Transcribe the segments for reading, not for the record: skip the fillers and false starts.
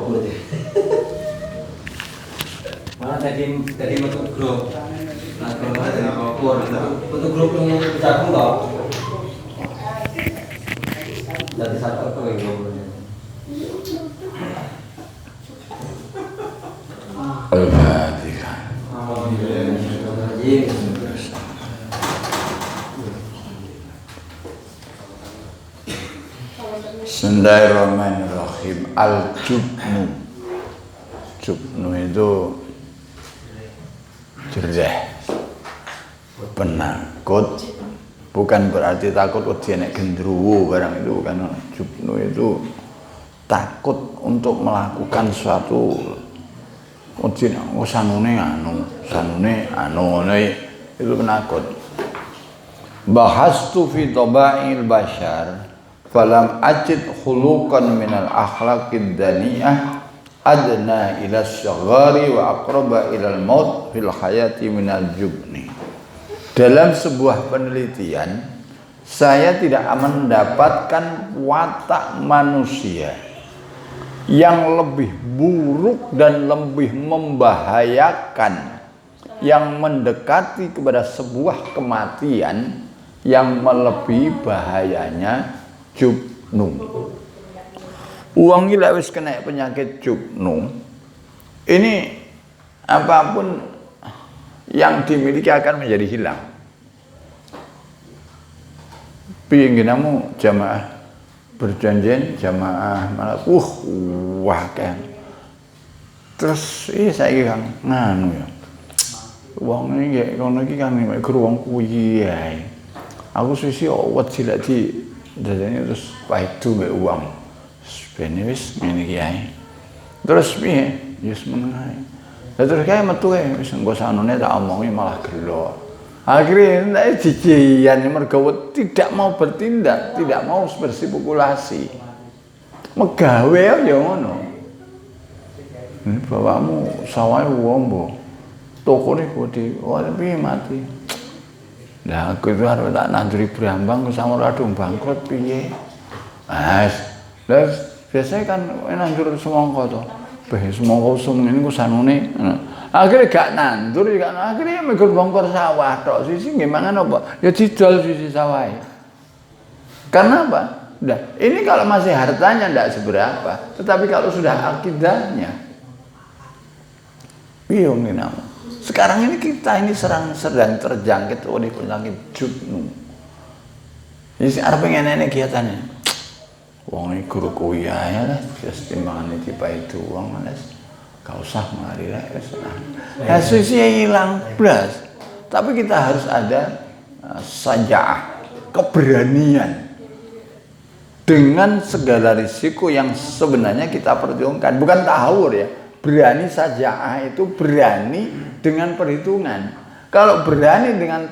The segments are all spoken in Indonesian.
fokus aja. Mana tadi bentuk grup. Nah, kalau dari fokus bentuk grup yang bergabung toh. Dari satu ke yang Al-Fatihah. Bismillahirrahmanirrahim. Al-jubnu. Jubnu itu jereh, penakut. Bukan berarti takut wedi nek gendruwo barang itu, bukan. Jubnu itu takut untuk melakukan suatu sanune itu penakut. Bahastu fi taba'il bashar falam ajid khuluqan minal akhlaqid daniyah adna ila syagari wa aqraba ila al-maut fil hayati minal jubni. Dalam sebuah penelitian, saya tidak mendapatkan watak manusia yang lebih buruk dan lebih membahayakan, yang mendekati kepada sebuah kematian yang melebihi bahayanya jubnu. Uang gila wis kena penyakit jubnu, ini apapun yang dimiliki akan menjadi hilang. Pinginamu jamaah berjanjian jamaah malah wah kan. Terus saya kan nganu ya. Wong ini kayak kono iki kan mek guru wong kuwi ae. Aku sisi wedi lek di dadane terus paidu mek uang. Ben wis ngene iki ae. Terus piye? Wis menengae. Lah terus kae metu ae wis engko sanune tak omongi malah gelo. Akhirnya ndak jijian mergo tidak mau bertindak, tidak mau bersipulasi. Megawe ya ngono. Bapakmu sawahe wombo. Tokone gede, piye mati. Lah aku itu harus tak nanduri Brambang ku samur adung bangkrut piye. Lah biasanya kan nandur semangka to. Semangka usum ngene ku sanune. Akhirnya gak nandur, akhirnya mikir bongkor sawah tok. Sisi nggih mangan apa? Ya didol sisi sawah. Karena apa? Nah, ini kalau masih hartanya ndak seberapa, tetapi kalau sudah akidahnya, bingung ini namu. Sekarang ini kita ini sedang terjangkit oleh penyakit jubnu. Jadi arep ngene kegiatannya. Wong iki guru kuliah ya lah, wis timbangane dipaidu wong manes. Gak usah mari lah, hasilnya hilang blas. Tapi kita harus ada sajaah, keberanian dengan segala risiko yang sebenarnya kita perjuangkan. Bukan tahur ya, berani sajaah itu berani dengan perhitungan. Kalau berani dengan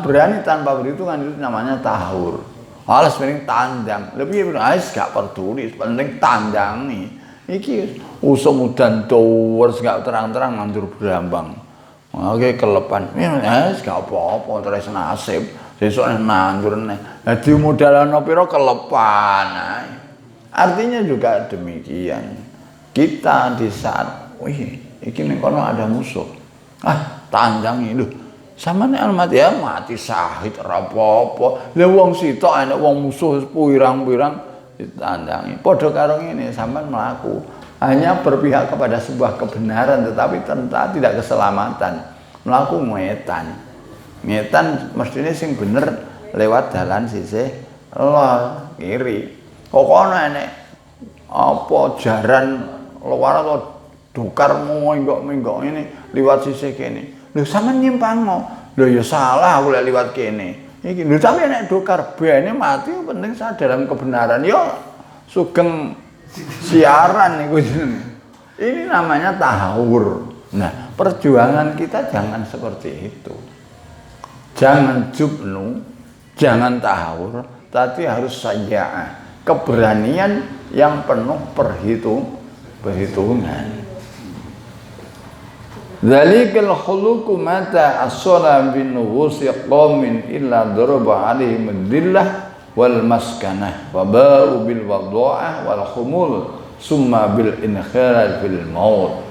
berani tanpa perhitungan itu namanya tahur. Alas penting tandang, lebih ais gak peduli, penting tandang nih. Iki usum udan tower gak terang-terang nandur Brambang. Oke kelepan. Wis gak apa-apa terus nasib. Sesuk nandur neh. Dadi modalana pira kelepan ae. Artinya juga demikian. Kita di saat iki ning kono ada musuh. Tandangi lho. Samane mati ya mati syahid ora apa-apa. Lah wong sitok enek wong musuh pirang-pirang ditandangi. Padha karo ngene sampean mlaku hanya berpihak kepada sebuah kebenaran tetapi tentu tidak keselamatan. Mlaku ngetan. Ngetan mestine sing bener lewat dalan sisih lor kiri. Kok ana enek apa jaran luar atau dukarmu menggok-menggok ini liwat sisih kene. Lho sampean nyimpang. Lho ya salah aku lek liwat kene. Iki lho tapi nek dokar bene mati penting saya dalam kebenaran. Yo sugeng siaran niku jenenge. Ini namanya tahawur. Nah, perjuangan kita jangan seperti itu. Jangan jubnu, jangan tahawur, tapi harus saja keberanian yang penuh perhitungan. Dzalikal khuluqu mata as-sala bin nuhusi qaumin illa daraba alaihim ad-dillah wal maskanah wa ba'u bil wada'ah wal khumul summa bil inkhilal fil maut.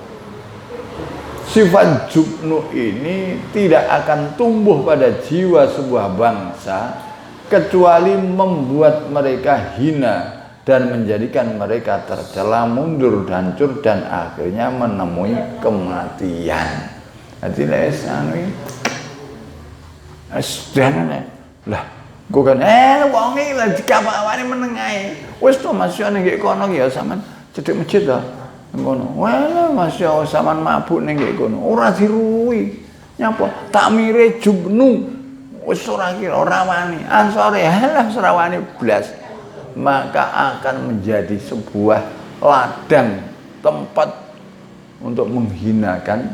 Sifat jubnu ini tidak akan tumbuh pada jiwa sebuah bangsa kecuali membuat mereka hina dan menjadikan mereka tercela, mundur, hancur, dan akhirnya menemui kematian. Jadi lah, gue kan wong iki lha dikawane menengae. Wis to masih ana nggih kono ya sampean cedhek masjid to. Ngono. Wah, masih sampean mabuk ning nggih kono. Ora diruwi. Nyapa? Takmire jubnu. Wis ora kira ora wani. Ansore halah ora wani blas. Maka akan menjadi sebuah ladang tempat untuk menghinakan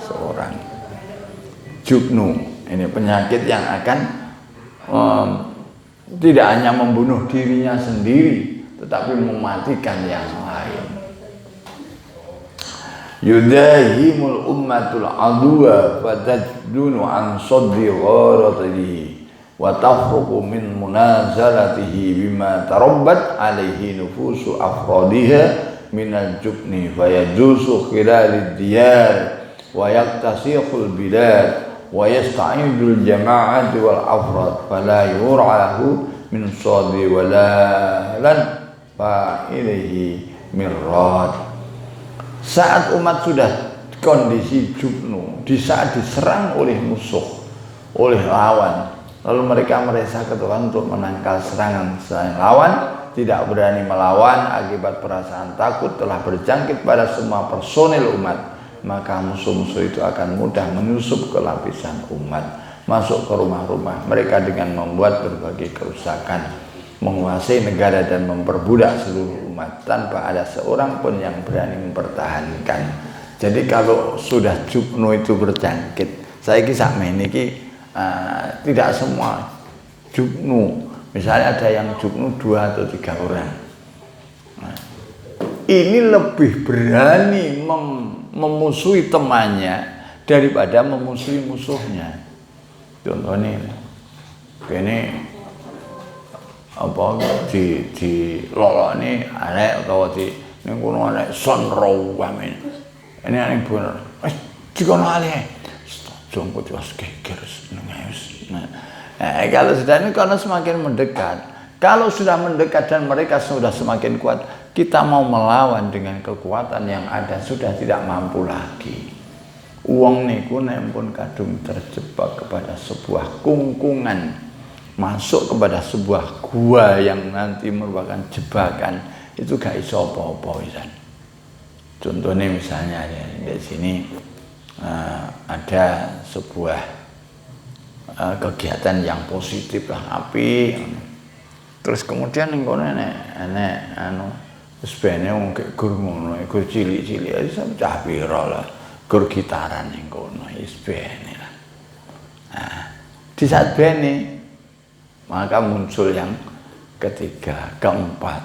seorang. Jubnu ini penyakit yang akan tidak hanya membunuh dirinya sendiri tetapi mematikan yang lain. Yudahimul ummatul adwa fatajdunu an sadri gharatihi wa tafruqu min munazalatihi bima tarabbat alaihi nufusu afradiha minal jubni fayajusu khilalid diyar wa yaktasiqul bilad wa yasta'idul jama'ati wal afrad fala yur'ahu min sadi walalan fa ilaihi mirrad. Saat umat sudah kondisi jubnu, di saat diserang oleh musuh, oleh lawan, lalu mereka merasa ketukan untuk menangkal serangan lawan, tidak berani melawan akibat perasaan takut telah berjangkit pada semua personil umat, maka musuh-musuh itu akan mudah menyusup ke lapisan umat, masuk ke rumah-rumah mereka dengan membuat berbagai kerusakan, menguasai negara dan memperbudak seluruh umat tanpa ada seorang pun yang berani mempertahankan. Jadi kalau sudah jubnu itu berjangkit, saya kisah ini tidak semua jubnu. Misalnya ada yang jubnu 2 atau 3 orang. Nah, ini lebih berani memusuhi temannya daripada memusuhi musuhnya. Contohnya ini apa di lolokne arek utawa di ning kono arek sonro wae. Ini aneh bener. Wis dikono ale. Jompot was geger nangis. Nah, kalau sudah ini karena semakin mendekat. Kalau sudah mendekat dan mereka sudah semakin kuat, kita mau melawan dengan kekuatan yang ada sudah tidak mampu lagi. Uang niku nek pun kadung terjebak kepada sebuah kungkungan, masuk kepada sebuah gua yang nanti merupakan jebakan, itu gak iso apa-apa pisan. Contohnya misalnya di sini ada sebuah kegiatan yang positif lah, api. Terus kemudian ning kono enek anu wis bene wong gur ngono, gur cilik-cilik wis cah pira lah, gur gitaran ning kono wis bene lah. Nah, di saat bene maka muncul yang ketiga, keempat.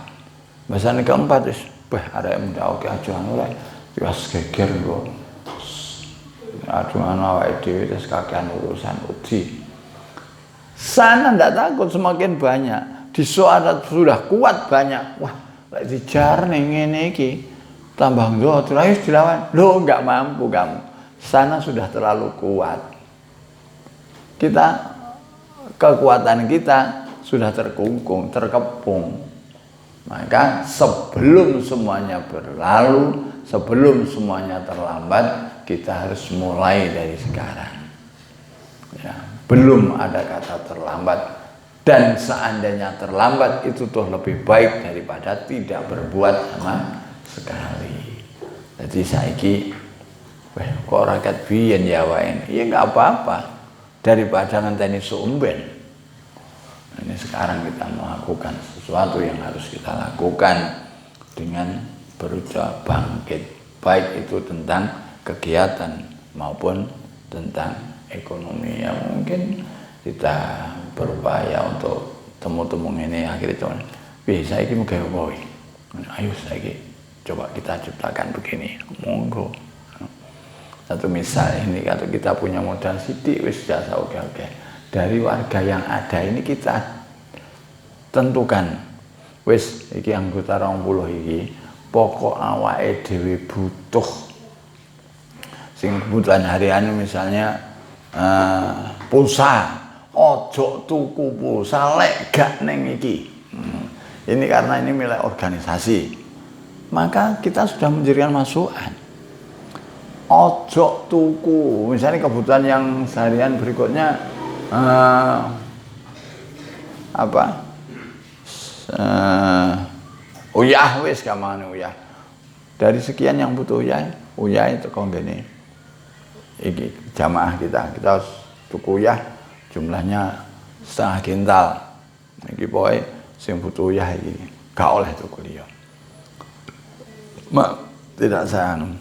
Bahasane keempat wis arek muda oke aja anu lek wis geger kok. Aduh ana awake dhewe wis kakean urusan uji. Sana ndak takut semakin banyak. Di soal sudah kuat banyak. Wah, lek dijar ning ngene iki tambah ndot wis dilawan. Loh, enggak mampu kamu. Sana sudah terlalu kuat. Kekuatan kita sudah terkungkung, terkepung. Maka sebelum semuanya berlalu, sebelum semuanya terlambat, kita harus mulai dari sekarang. Ya, belum ada kata terlambat. Dan seandainya terlambat itu tuh lebih baik daripada tidak berbuat sama sekali. Jadi saiki kok rakyat biyen ya wae. Ya enggak apa-apa daripada ngenteni sumben. Ini sekarang kita melakukan sesuatu yang harus kita lakukan dengan berusaha bangkit, baik itu tentang kegiatan maupun tentang ekonomi. Ya mungkin kita berupaya untuk temu-temu ini akhirnya cuman bisa iki muga apa iki. Ayo saiki coba kita ciptakan begini. Monggo. Satu misal ini kalau kita punya modal sithik wis jasa oke. Dari warga yang ada ini kita tentukan wis iki anggota 20 iki pokok awake dhewe butuh. Sing kebutuhan harian misalnya pulsa, ojo tuku pulsa lek gak ning iki. Ini karena ini milik organisasi. Maka kita sudah menjadikan masukan. Ojo tuku, misalnya kebutuhan yang seharian berikutnya uyah wis kamane uyah. Dari sekian yang butuh uyah itu kok ngene. Iki jamaah kita harus tuku uyah jumlahnya setengah kintal. Iki pokoke sing butuh uyah iki gak oleh tuku liya. Tidak sayang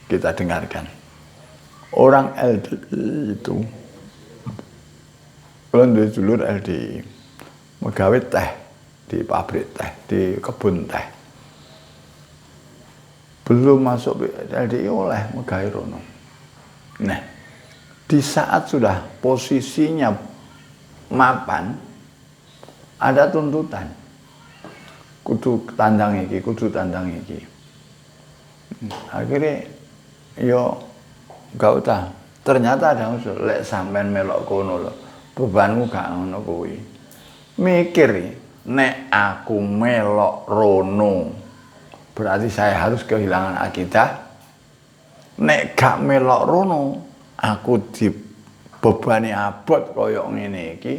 kita dengarkan. Orang LDI itu kalau dulur LDI megawe teh di pabrik teh, di kebun teh. Belum masuk LDI oleh megawe rono. Nah, di saat sudah posisinya mapan, ada tuntutan. Kudu tandang iki, kudu tandang iki. Akhirnya, yo gak usah. Ternyata ada usul, lek sampean melok kono lho, bebanmu gak ngono kuwi. Mikir, nek aku melok rono, berarti saya harus kehilangan akidah. Nek gak melok rono, aku dibebani abot koyok ngene iki.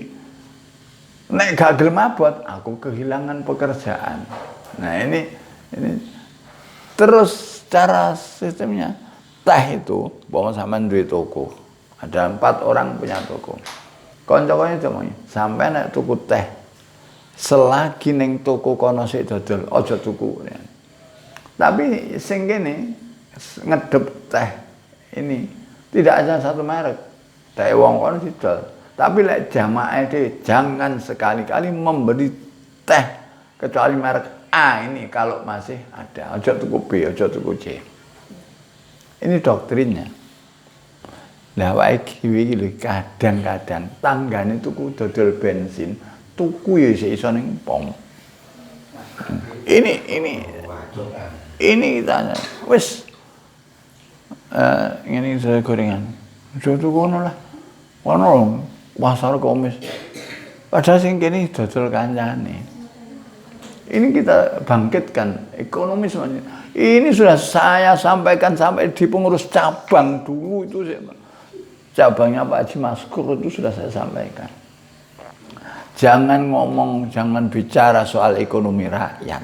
Nek gak gelem abot, aku kehilangan pekerjaan. Nah ini terus cara sistemnya teh itu, bawa sampean duwe toko. Ada 4 orang punya toko. Kanca-kanca cuma sampai nek tuku teh, selagi ning toko kono sik dodol, aja tuku. Tapi sing kene ngedep teh ini tidak ada satu merek. Teh wong kono didol. Tapi lek jamaah dhewe jangan sekali-kali membeli teh kecuali merek A ini kalau masih ada. Aja tuku B, aja tuku C. Ini doktrinnya. Lah wae iki lho kadang-kadang tanggane tuku dodol bensin, tuku ya isih iso ning pom. Ini kita wis ngene saya gorengan. Aja tuku ngono lah. Ono pasar komis. Padahal sing kene dodol kancane. Ini kita bangkitkan ekonomi semuanya. Ini sudah saya sampaikan sampai di pengurus cabang dulu itu cabangnya Pak Haji Maskur itu sudah saya sampaikan. Jangan ngomong, jangan bicara soal ekonomi rakyat.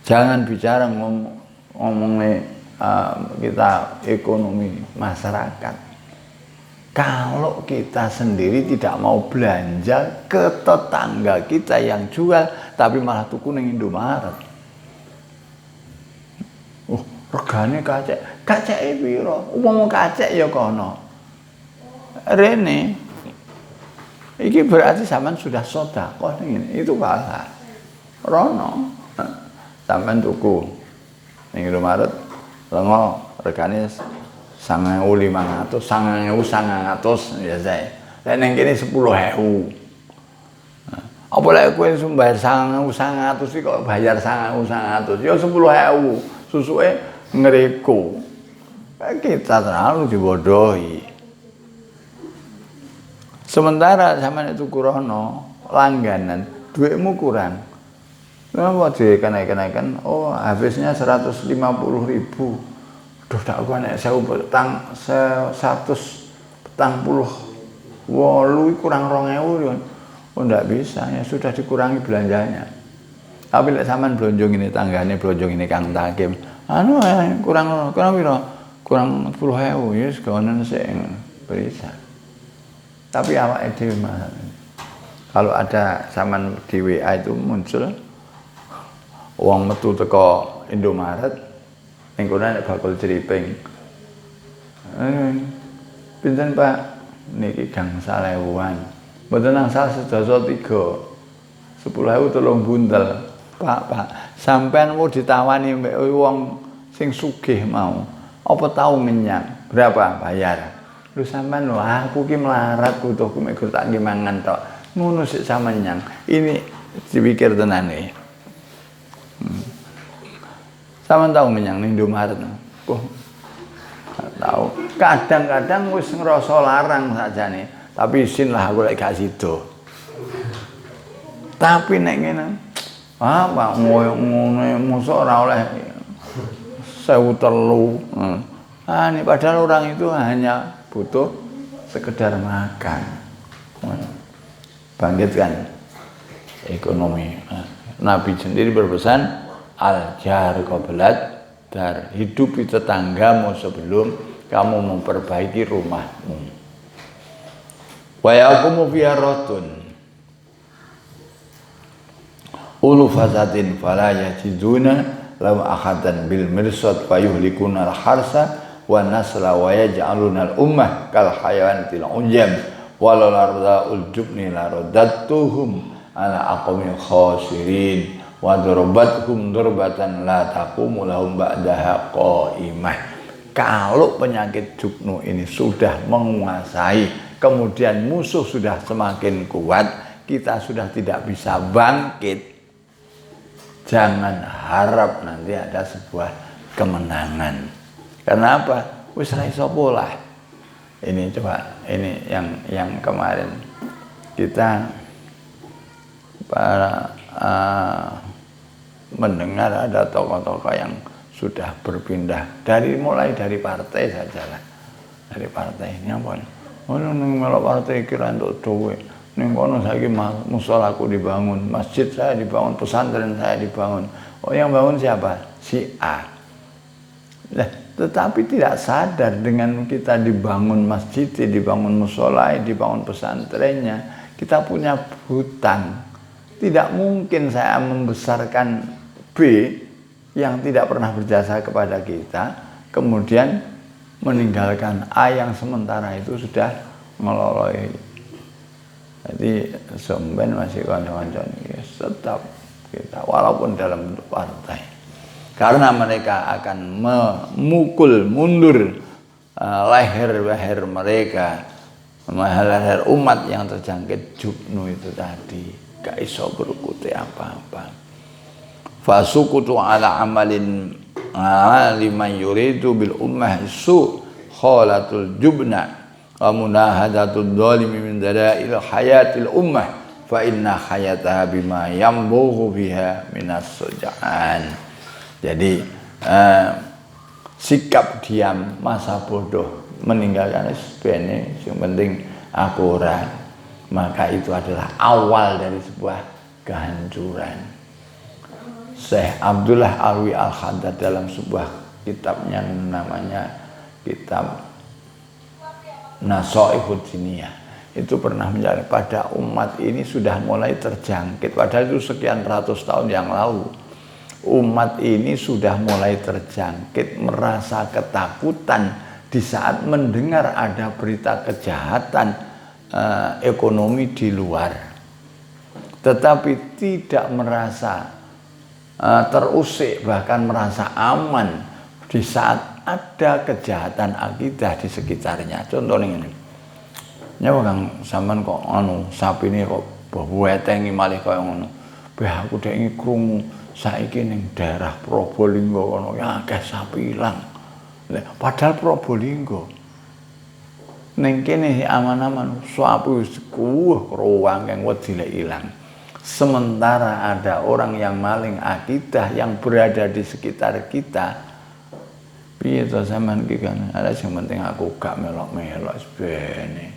Jangan bicara ngomongnya kita ekonomi masyarakat. Kalau kita sendiri tidak mau belanja ke tetangga kita yang jual, tapi malah tuku ning Indomaret. Regane kaceke piro? Umpama kacek ya kono. Rene iki berarti sampean sudah sedekah ning ngene. Itu kalah. Rono sampean tuku ning Indomaret lengo regane 9.500, 9.900 biasa. Lek ning kene 10.000. Apa lek kowe bayar 9.900 iki kok bayar 9.900? Ya 10.000. Susuke ngreko. Kita terlalu dibodohi. Sementara sampeyan tuku rono langganan, duitmu kurang. Kenapa dikenaik-kenaikan? Oh, habisnya 150.000. Duh, tak gua nek 100 petang puluh 8 kurang 2.000 kan. Oh, ndak bisa, ya sudah dikurangi belanjanya. Tapi lek sampean blonjo ngene tanggane blonjo ngene Kang Takim. Kurang piro? Kurang 10.000 ya segonen sik bisa. Tapi awake dhewe kalau ada sampean di WA itu muncul wong metu teko Indomaret ning kono nek bakul jeriping. Pinten Pak? Niki gangsal 1.000-an. Mboten angsal sedasa 3. 10.000 tolong buntel. Pak, sampean mau ditawani mbek wong sing sugih mau. Apa tau menyang? Berapa bayar? Lu sampean lho, aku ki melarat butuhku mek tak nggih mangan tok. Ngono sik sampeyan. Ini dipikir tenan iki. Sampeyan tahu menyang ning Indomaret. Oh. Tahu. Kadang-kadang wis ngrasa larang sakjane, tapi isin lah aku lek gak sida. Tapi nek ngene, Pak ngoyo ngene mosok ora oleh 1.300. Ini padahal orang itu hanya butuh sekedar makan. Bangkitkan ekonomi. Nabi sendiri berpesan al-jar qablat dar, hidupi tetanggamu sebelum kamu memperbaiki rumahmu. Wa yaqumu fiha ratun ulu fasatin fala yajiduna law akhadan bil mirsad fayuhlikuna al harsa wa nasla wa yaj'aluna al ummah kal hayawatil ujam walau larda'ul jubni la raddatuhum ala aqamil khasirin wa darabathum darbatan la taqumu lahum ba'daha qaimah. Kalau penyakit jubnu ini sudah menguasai, kemudian musuh sudah semakin kuat, kita sudah tidak bisa bangkit, jangan harap nanti ada sebuah kemenangan. Karena apa? Wis ra iso polah. Ini coba, ini yang kemarin kita para mendengar ada tokoh-tokoh yang sudah berpindah mulai dari partai saja lah. Dari partai ini apa? Oh, nang melok partai kira untuk duit. Ning kono saiki musolaku dibangun, masjid saya dibangun, pesantren saya dibangun. Oh, yang bangun siapa? Si A. Nah, tetapi tidak sadar dengan kita dibangun masjid, dibangun musola, dibangun pesantrennya, kita punya hutang. Tidak mungkin saya membesarkan B yang tidak pernah berjasa kepada kita, kemudian meninggalkan A yang sementara itu sudah meloloi. Jadi somben masih kawan-kawan tetap kita walaupun dalam bentuk partai, karena mereka akan memukul mundur leher-leher mereka, leher umat yang terjangkit jubnu itu tadi, gak iso berkutik apa-apa. Fasukutu ala amalin liman yuridu bil ummah su khalatul jubna wa munahadatul zalimi min dalail hayatil ummah fa inna hayataha bima yambughu biha minas sujaan. Jadi sikap diam, masa bodoh, meninggalkan SPN yang penting aku ora, maka itu adalah awal dari sebuah kehancuran. Syekh Abdullah Alwi Al-Haddad dalam sebuah kitabnya namanya kitab Nasaihud Diniyah itu pernah mencari pada umat ini sudah mulai terjangkit, padahal itu sekian ratus tahun yang lalu. Umat ini sudah mulai terjangkit, merasa ketakutan di saat mendengar ada berita kejahatan ekonomi di luar, tetapi tidak merasa terusik, bahkan merasa aman di saat ada kejahatan akidah di sekitarnya. Contohnya ini, nyawa kang sampean kok sapi ini kok buwetengi malih kaya ngono. Bah aku dek iki krungu saiki ning daerah Probolinggo kono ya akeh sapi ilang. Padahal Probolinggo ning kene aman-aman, sapi wis ruang yang wedi lek ilang. Sementara ada orang yang maling akidah yang berada di sekitar kita. Piye to sampean iki kan, ada yang penting aku gak melok-melok sebene.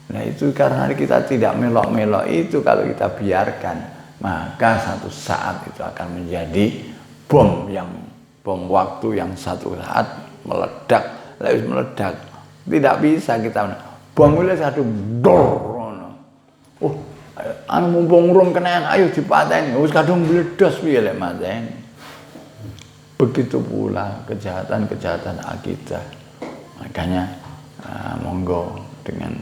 Nah itu karena kita tidak melok-melok itu, kalau kita biarkan, maka satu saat itu akan menjadi bom waktu yang satu saat meledak. Lalu meledak, tidak bisa kita bom itu satu dor. Oh, anu mumpung urung kenaan, ayo dipateni. Wis kadung meledos piye lek mateni. Begitu pula kejahatan-kejahatan akidah. Makanya monggo dengan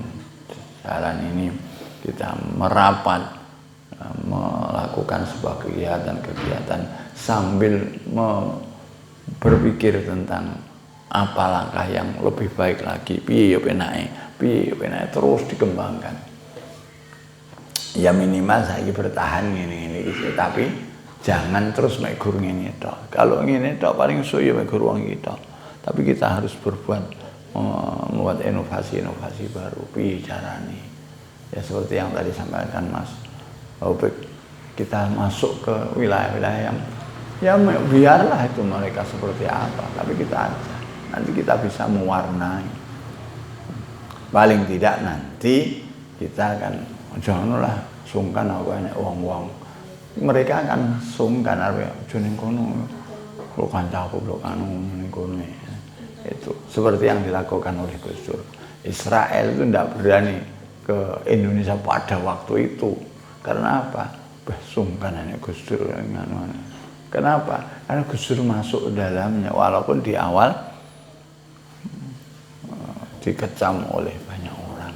jalan ini kita merapat melakukan sebuah kegiatan-kegiatan sambil berpikir tentang apa langkah yang lebih baik lagi, piye yo penake terus dikembangkan. Ya minimal saiki bertahan ngene-ngene iki, tapi Jangan terus mek gur ngene tok. Kalau ngene tok paling suyo mek gur wong iki tok. Tapi kita harus berbuat membuat inovasi-inovasi baru. Piye carane? Ya seperti yang tadi sampaikan Mas Opik, kita masuk ke wilayah-wilayah yang ya biarlah itu mereka seperti apa, tapi kita aja. Nanti kita bisa mewarnai. Paling tidak nanti kita akan janganlah sungkan banyak uang-uang. Mereka akan sungkan arep ning kono lo kancaku lo kanu ning kono. Itu seperti yang dilakukan oleh Gus Dur. Israel itu tidak berani ke Indonesia pada waktu itu. Karena apa? Sungkan aja Gus Dur nganu. Kenapa? Karena Gus Dur masuk dalamnya walaupun di awal dikecam oleh banyak orang.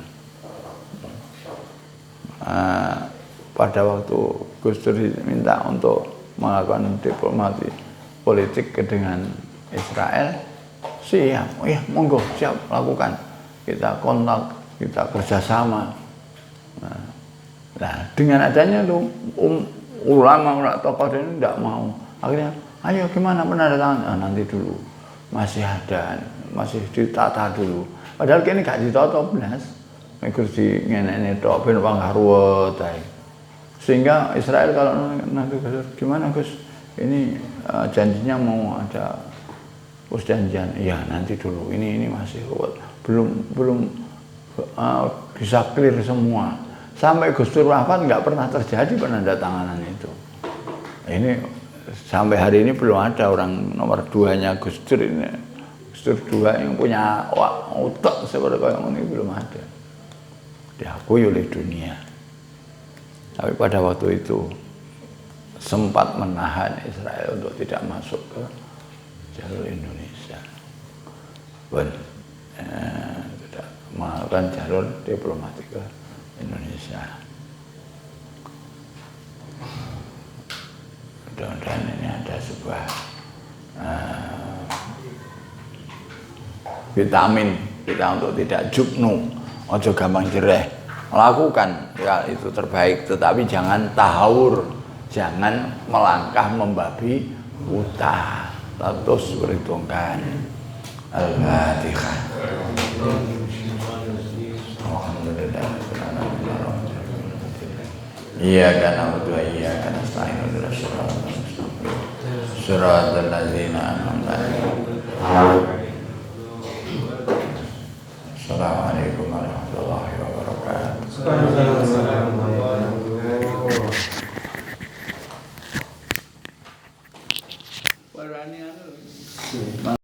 Pada waktu Gus Dur diminta untuk melakukan diplomasi politik dengan Israel, siap, oh ya monggo siap lakukan. Kita kontak, kita kerjasama. Nah, dengan adanya tuh ulama tokoh ini tidak mau. Akhirnya, ayo gimana penandatangan? Nanti dulu, masih ada, masih ditata dulu. Padahal kini gak ditata belas. Gus di ngene tok ben pangruwet ae. Sehingga Israel kalau nanti gimana Gus? Ini janjinya mau ada perjanjian. Iya, nanti dulu. Ini masih ruwet. Belum bisa clear semua. Sampai Gus Dur wafat nggak pernah terjadi penandatanganan itu. Ini sampai hari ini belum ada orang nomor 2-nya Gus Dur ini. Gus Dur 2 yang punya otak seperti kayak ini belum ada. Diakui oleh dunia. Tapi pada waktu itu sempat menahan Israel untuk tidak masuk ke jalur Indonesia. Tidak melakukan jalur diplomatik ke Indonesia. Mudah-mudahan ini ada sebuah vitamin kita untuk tidak jubnu, ojo gampang jereh. Lakukan ya itu terbaik, tetapi jangan tahawur, jangan melangkah membabi buta. Terus berhitungkan. Al-Fatihah. Alhamdulillah. Iyyaka na'budu wa iyyaka nasta'in. Shiratal ladzina an'amta 'alaihim. Assalamualaikum warahmatullahi wabarakatuh.